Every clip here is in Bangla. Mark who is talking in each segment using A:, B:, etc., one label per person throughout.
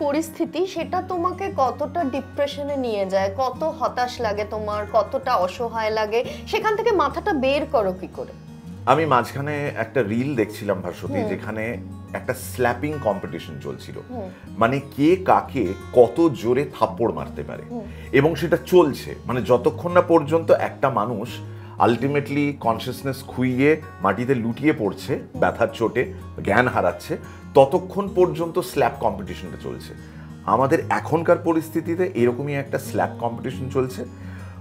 A: পরিস্থিতি সেটা তোমাকে কতটা ডিপ্রেশনে নিয়ে যায়, কত হতাশ লাগে তোমার, কতটা অসহায় লাগে, সেখান থেকে মাথাটা বের করো কি করে?
B: আমি মাঝখানে একটা রিল দেখছিলাম ভাস্বতী, যেখানে একটা স্ল্যাপিং কম্পিটিশন চলছিল, মানে কে কাকে কত জোরে থাপ্পড় মারতে পারে, এবং সেটা চলছে মানে যতক্ষণ না পর্যন্ত একটা মানুষ আলটিমেটলি কনসিয়াসনেস খুইয়ে মাটিতে লুটিয়ে পড়ছে ব্যথার চোটে, জ্ঞান হারাচ্ছে, ততক্ষণ পর্যন্ত স্ল্যাপ কম্পিটিশনটা চলছে। আমাদের এখনকার পরিস্থিতিতে এরকমই একটা স্ল্যাপ কম্পিটিশন চলছে,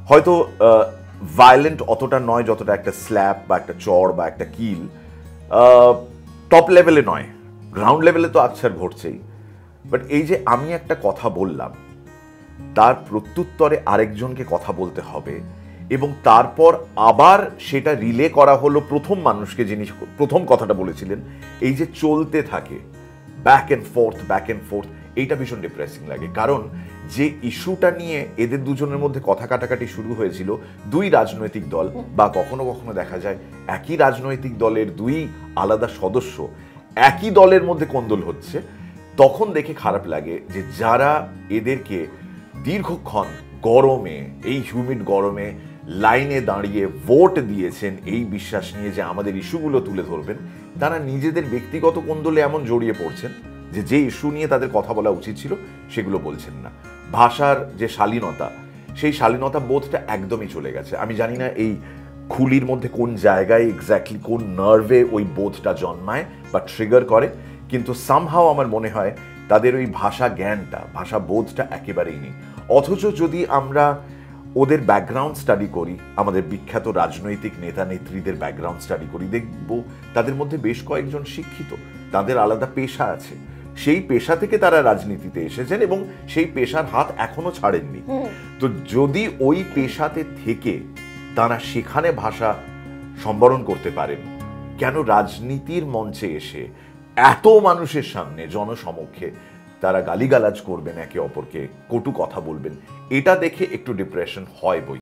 B: হয়তো ভায়োলেন্ট অতটা নয় যতটা একটা স্ল্যাপ বা একটা চড় বা একটা কিল, টপ লেভেলে নয়, গ্রাউন্ড লেভেলে তো আছাড় ঘটছেই। বাট এই যে আমি একটা কথা বললাম, তার প্রত্যুত্তরে আরেকজনকে কথা বলতে হবে, এবং তারপর আবার সেটা রিলে করা হলো প্রথম মানুষকে, যিনি প্রথম কথাটা বলেছিলেন। এই যে চলতে থাকে ব্যাক অ্যান্ড ফোর্থ, এইটা ভীষণ ডিপ্রেসিং লাগে। কারণ যে ইস্যুটা নিয়ে এদের দুজনের মধ্যে কথা কাটাকাটি শুরু হয়েছিল, দুই রাজনৈতিক দল বা কখনো কখনো দেখা যায় একই রাজনৈতিক দলের দুই আলাদা সদস্য একই দলের মধ্যে কোন্দল হচ্ছে, তখন দেখে খারাপ লাগে যে যারা এদেরকে দীর্ঘক্ষণ গরমে, এই হিউমিড গরমে লাইনে দাঁড়িয়ে ভোট দিয়েছেন এই বিশ্বাস নিয়ে যে আমাদের ইস্যুগুলো তুলে ধরবেন, তারা নিজেদের ব্যক্তিগত কোন্দলে এমন জড়িয়ে পড়ছেন যে ইস্যু নিয়ে তাদের কথা বলা উচিত ছিল সেগুলো বলছেন না। ভাষার যে শালীনতা, সেই শালীনতা বোধটা একদমই চলে গেছে। আমি জানি না এই খুলির মধ্যে কোন জায়গায় এক্স্যাক্টলি কোন নার্ভে ওই বোধটা জন্মায় বা ট্রিগার করে, কিন্তু সামহাও আমার মনে হয় তাদের ওই ভাষা জ্ঞানটা, ভাষা বোধটা একেবারেই নেই। অথচ যদি আমরা ওদের ব্যাকগ্রাউন্ড স্টাডি করি, আমাদের বিখ্যাত রাজনৈতিক নেতা নেত্রীদের ব্যাকগ্রাউন্ড স্টাডি করি, দেখব তাদের মধ্যে বেশ কয়েকজন শিক্ষিত, তাদের আলাদা পেশা আছে, সেই পেশা থেকে তারা রাজনীতিতে এসেছেন এবং সেই পেশার হাত এখনো ছাড়েননি। তো যদি ওই পেশাতে থেকে তারা সেখানে ভাষা সম্বরণ করতে পারেন, কেন রাজনীতির মঞ্চে এসে এত মানুষের সামনে জনসমক্ষে তারা গালিগালাজ করবেন, একে অপরকে কটু কথা বলবেন? এটা দেখে একটু ডিপ্রেশন হয় বই।